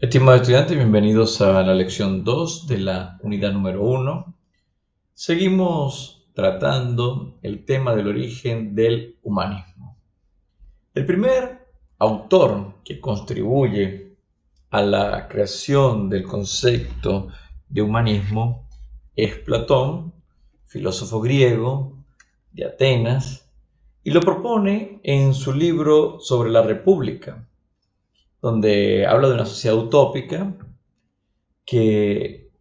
Estimados estudiantes, bienvenidos a la lección 2 de la unidad número 1. Seguimos tratando el tema del origen del humanismo. El primer autor que contribuye a la creación del concepto de humanismo es Platón, filósofo griego de Atenas, y lo propone en su libro sobre la República, donde habla de una sociedad utópica que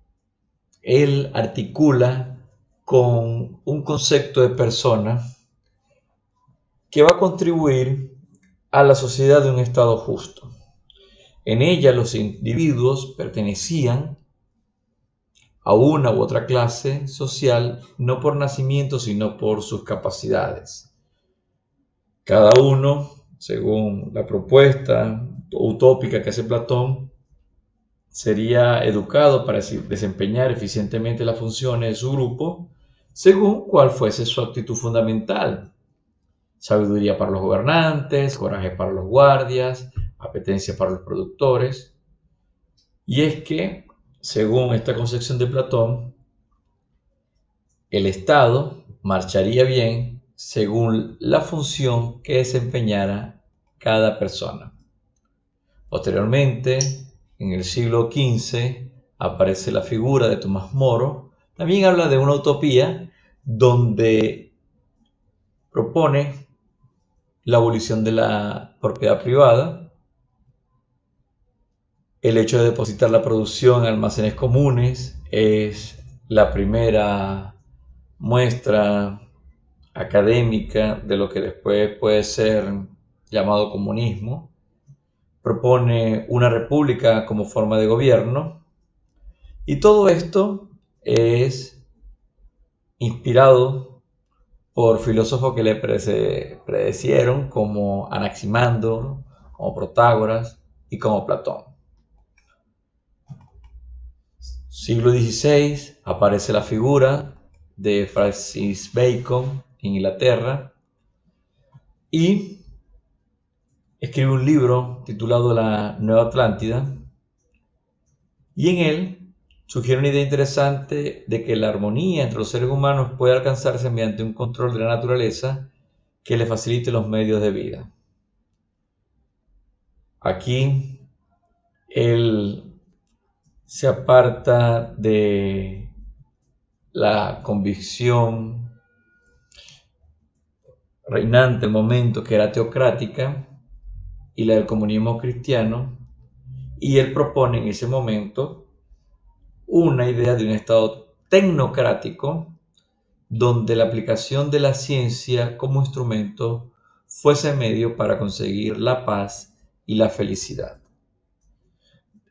él articula con un concepto de persona que va a contribuir a la sociedad de un estado justo. En ella los individuos pertenecían a una u otra clase social, no por nacimiento, sino por sus capacidades. Cada uno, según la propuesta utópica que hace Platón, sería educado para desempeñar eficientemente las funciones de su grupo según cuál fuese su actitud fundamental. Sabiduría para los gobernantes, coraje para los guardias, apetencia para los productores. Y es que, según esta concepción de Platón, el Estado marcharía bien según la función que desempeñara cada persona. Posteriormente, en el siglo XV, aparece la figura de Tomás Moro. También habla de una utopía donde propone la abolición de la propiedad privada, el hecho de depositar la producción en almacenes comunes es la primera muestra académica de lo que después puede ser llamado comunismo. Propone una república como forma de gobierno, y todo esto es inspirado por filósofos que le predecieron, como Anaximandro, como Protágoras y como Platón. Siglo XVI aparece la figura de Francis Bacon en Inglaterra y escribe un libro titulado La Nueva Atlántida, y en él sugiere una idea interesante de que la armonía entre los seres humanos puede alcanzarse mediante un control de la naturaleza que le facilite los medios de vida. Aquí él se aparta de la convicción reinante del momento, que era teocrática, y la del comunismo cristiano, y él propone en ese momento una idea de un estado tecnocrático donde la aplicación de la ciencia como instrumento fuese medio para conseguir la paz y la felicidad.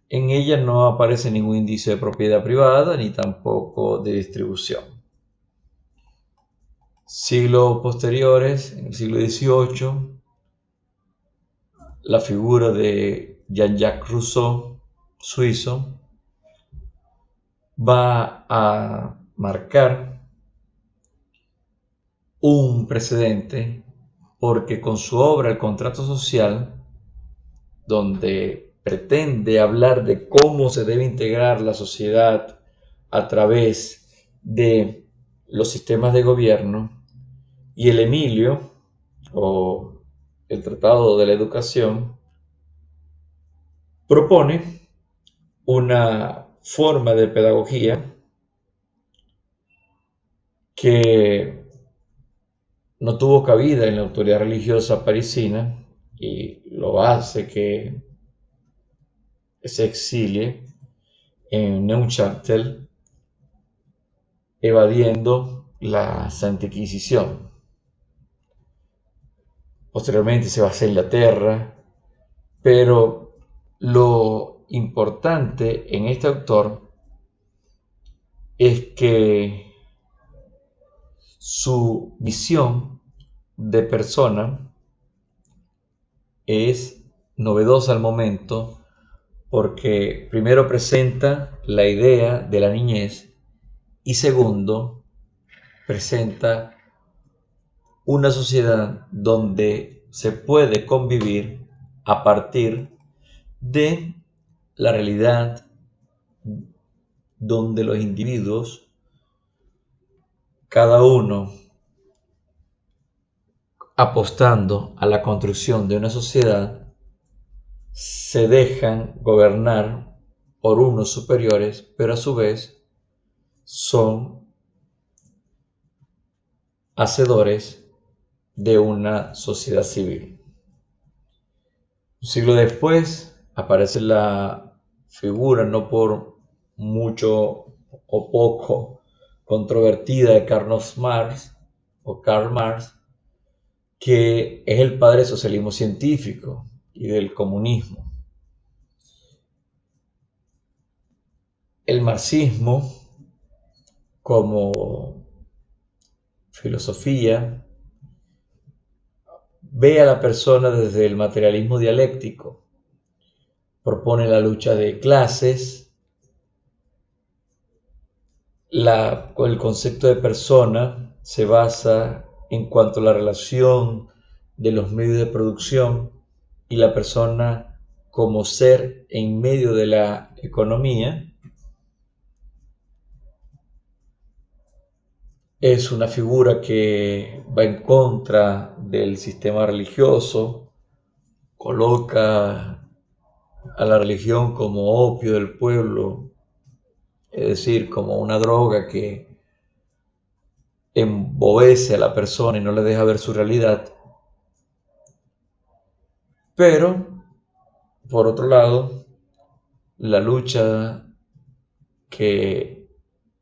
En ella no aparece ningún indicio de propiedad privada ni tampoco de distribución. Siglos posteriores, en el siglo XVIII, la figura de Jean-Jacques Rousseau, suizo, va a marcar un precedente, porque con su obra El contrato social, donde pretende hablar de cómo se debe integrar la sociedad a través de los sistemas de gobierno, y el Emilio, o el Tratado de la Educación, propone una forma de pedagogía que no tuvo cabida en la autoridad religiosa parisina, y lo hace que se exilie en Neuchâtel, evadiendo la Santa Inquisición. Posteriormente se va hacia Inglaterra, pero lo importante en este autor es que su visión de persona es novedosa al momento, porque primero presenta la idea de la niñez y segundo presenta una sociedad donde se puede convivir a partir de la realidad donde los individuos, cada uno apostando a la construcción de una sociedad, se dejan gobernar por unos superiores, pero a su vez son hacedores de una sociedad civil. Un siglo después aparece la figura, no por mucho o poco controvertida, de Karl Marx, que es el padre del socialismo científico y del comunismo. El marxismo, como filosofía, ve a la persona desde el materialismo dialéctico, propone la lucha de clases, el concepto de persona se basa en cuanto a la relación de los medios de producción y la persona como ser en medio de la economía. Es una figura que va en contra del sistema religioso, coloca a la religión como opio del pueblo, es decir, como una droga que embobece a la persona y no le deja ver su realidad. Pero, por otro lado, la lucha que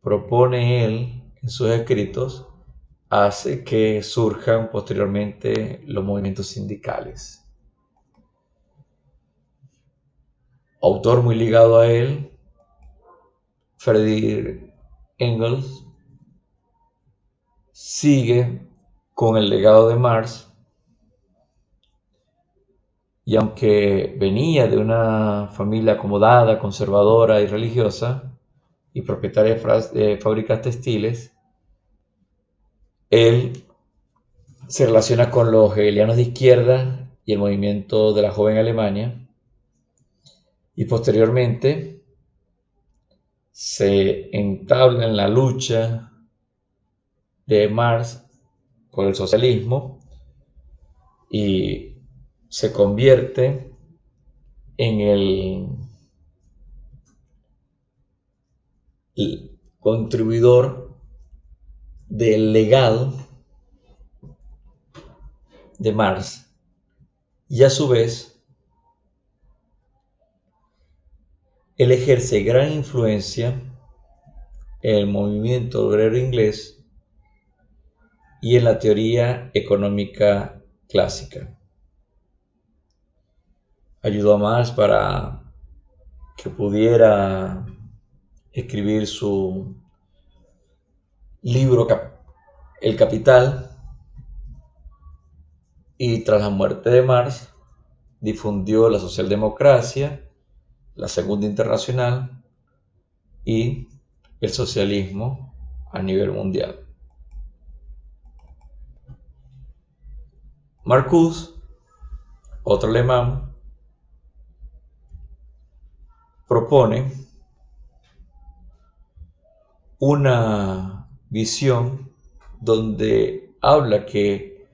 propone él en sus escritos hace que surjan posteriormente los movimientos sindicales. Autor muy ligado a él, Friedrich Engels, sigue con el legado de Marx, y aunque venía de una familia acomodada, conservadora y religiosa, y propietaria de fábricas textiles, él se relaciona con los hegelianos de izquierda y el movimiento de la joven Alemania, y posteriormente se entabla en la lucha de Marx por el socialismo y se convierte en el contribuidor del legado de Marx, y a su vez él ejerce gran influencia en el movimiento obrero inglés y en la teoría económica clásica. Ayudó a Marx para que pudiera escribir su libro El Capital, y tras la muerte de Marx difundió la socialdemocracia, la Segunda Internacional y el socialismo a nivel mundial. Marcuse, otro alemán, propone una visión donde habla que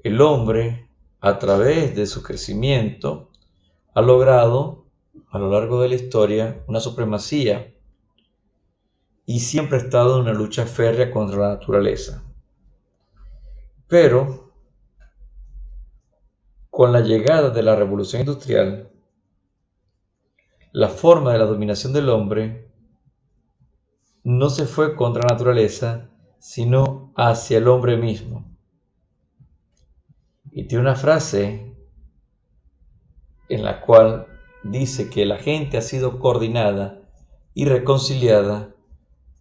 el hombre, a través de su crecimiento, ha logrado a lo largo de la historia una supremacía y siempre ha estado en una lucha férrea contra la naturaleza. Pero con la llegada de la revolución industrial, la forma de la dominación del hombre no se fue contra la naturaleza, sino hacia el hombre mismo. Y tiene una frase en la cual dice que la gente ha sido coordinada y reconciliada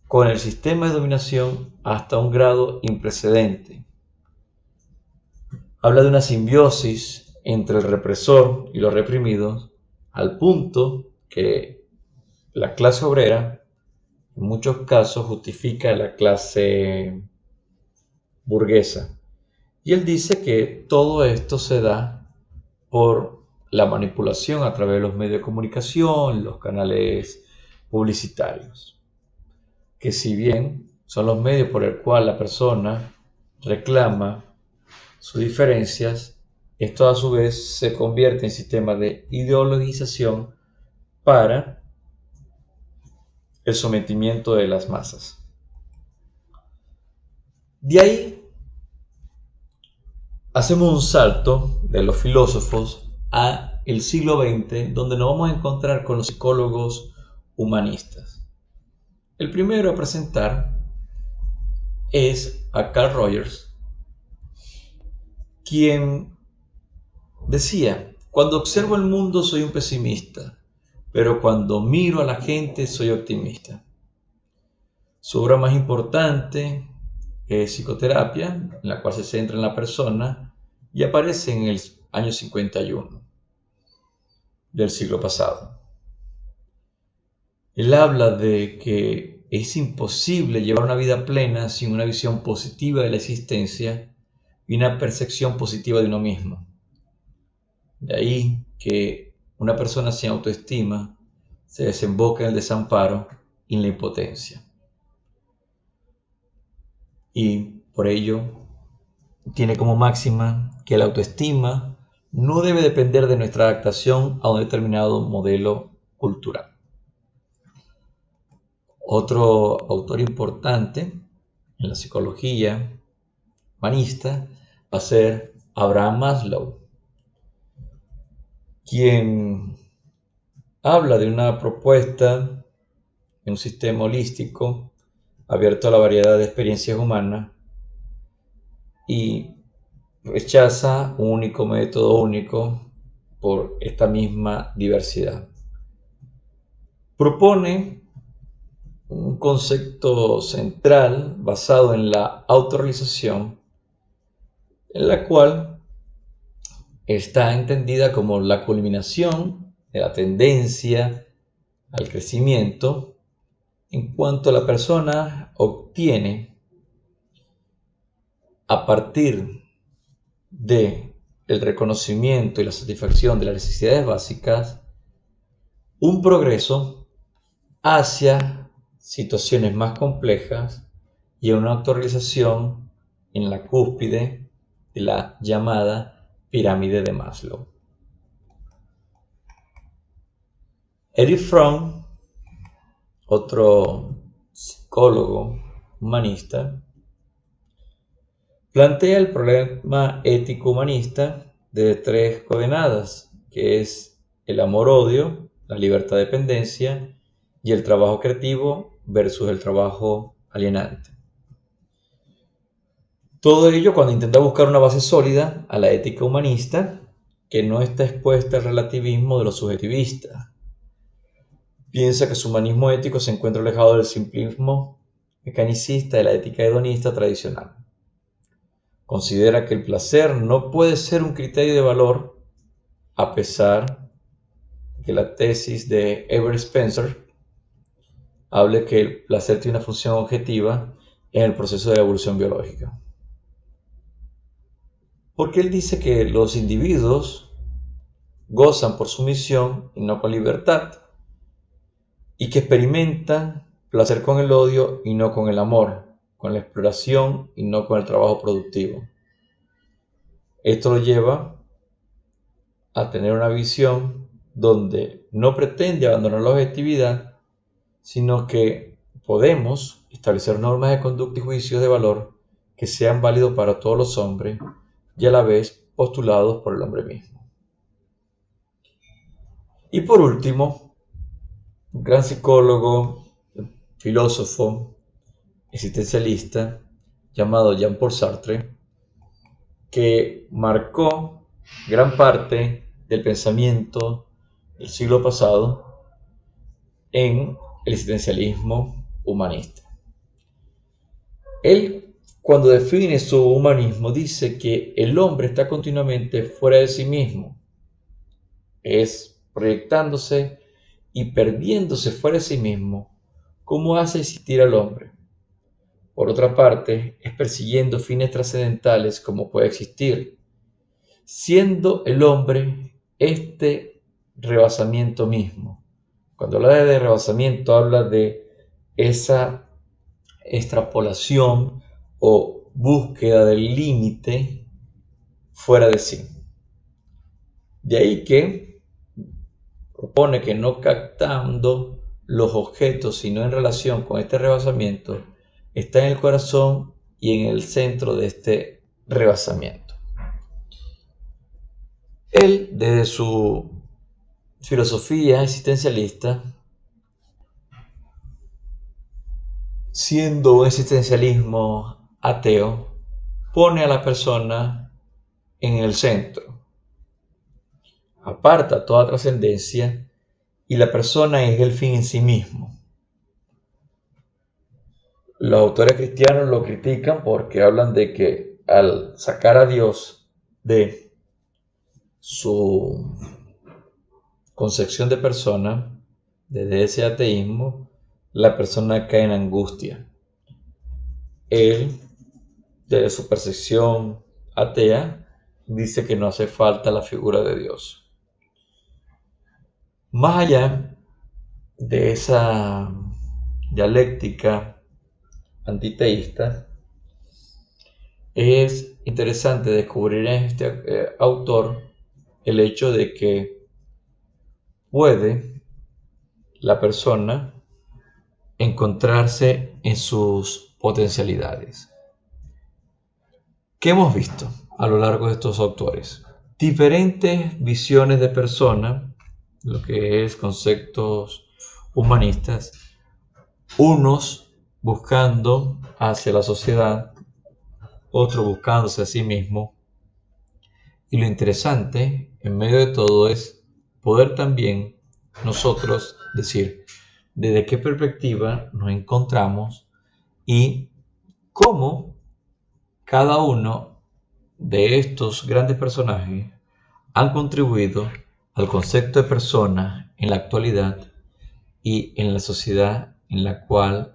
con el sistema de dominación hasta un grado imprecedente. Habla de una simbiosis entre el represor y los reprimidos, al punto que la clase obrera en muchos casos justifica a la clase burguesa. Y él dice que todo esto se da por la manipulación a través de los medios de comunicación, los canales publicitarios, que si bien son los medios por el cual la persona reclama sus diferencias, esto a su vez se convierte en sistema de ideologización para el sometimiento de las masas. De ahí hacemos un salto de los filósofos a el siglo XX, donde nos vamos a encontrar con los psicólogos humanistas. El primero a presentar es a Carl Rogers, quien decía: cuando observo el mundo soy un pesimista, pero cuando miro a la gente soy optimista. Su obra más importante es Psicoterapia, en la cual se centra en la persona y aparece en el año 51 del siglo pasado. Él habla de que es imposible llevar una vida plena sin una visión positiva de la existencia y una percepción positiva de uno mismo. De ahí que una persona sin autoestima se desemboca en el desamparo y en la impotencia. Y por ello tiene como máxima que la autoestima no debe depender de nuestra adaptación a un determinado modelo cultural. Otro autor importante en la psicología humanista va a ser Abraham Maslow, quien habla de una propuesta de un sistema holístico abierto a la variedad de experiencias humanas y rechaza un único método único por esta misma diversidad. Propone un concepto central basado en la autorrealización, en la cual está entendida como la culminación de la tendencia al crecimiento en cuanto la persona obtiene, a partir del reconocimiento y la satisfacción de las necesidades básicas, un progreso hacia situaciones más complejas y una autorrealización en la cúspide de la llamada pirámide de Maslow. Erich Fromm, otro psicólogo humanista, plantea el problema ético humanista de tres coordenadas, que es el amor-odio, la libertad-dependencia y el trabajo creativo versus el trabajo alienante. Todo ello cuando intenta buscar una base sólida a la ética humanista que no está expuesta al relativismo de los subjetivistas. Piensa que su humanismo ético se encuentra alejado del simplismo mecanicista de la ética hedonista tradicional. Considera que el placer no puede ser un criterio de valor, a pesar de que la tesis de Herbert Spencer hable que el placer tiene una función objetiva en el proceso de la evolución biológica. Porque él dice que los individuos gozan por sumisión y no con libertad, y que experimentan placer con el odio y no con el amor, con la exploración y no con el trabajo productivo. Esto lo lleva a tener una visión donde no pretende abandonar la objetividad, sino que podemos establecer normas de conducta y juicios de valor que sean válidos para todos los hombres y a la vez postulados por el hombre mismo. Y por último, un gran psicólogo, filósofo, existencialista, llamado Jean-Paul Sartre, que marcó gran parte del pensamiento del siglo pasado en el existencialismo humanista. Él, cuando define su humanismo, dice que el hombre está continuamente fuera de sí mismo, es proyectándose y perdiéndose fuera de sí mismo, como hace existir al hombre. Por otra parte, es persiguiendo fines trascendentales como puede existir, siendo el hombre este rebasamiento mismo. Cuando habla de rebasamiento, habla de esa extrapolación o búsqueda del límite fuera de sí. De ahí que propone que no captando los objetos, sino en relación con este rebasamiento, está en el corazón y en el centro de este rebasamiento. Él, desde su filosofía existencialista, siendo un existencialismo ateo, pone a la persona en el centro, aparta toda trascendencia y la persona es el fin en sí mismo. Los autores cristianos lo critican porque hablan de que al sacar a Dios de su concepción de persona, desde ese ateísmo, la persona cae en angustia. Él, desde su percepción atea, dice que no hace falta la figura de Dios. Más allá de esa dialéctica antiteísta, es interesante descubrir en este autor el hecho de que puede la persona encontrarse en sus potencialidades. ¿Qué hemos visto a lo largo de estos autores? Diferentes visiones de persona, lo que es conceptos humanistas, unos buscando hacia la sociedad, otros buscándose a sí mismo. Y lo interesante en medio de todo es poder también nosotros decir desde qué perspectiva nos encontramos y cómo cada uno de estos grandes personajes han contribuido al concepto de persona en la actualidad y en la sociedad en la cual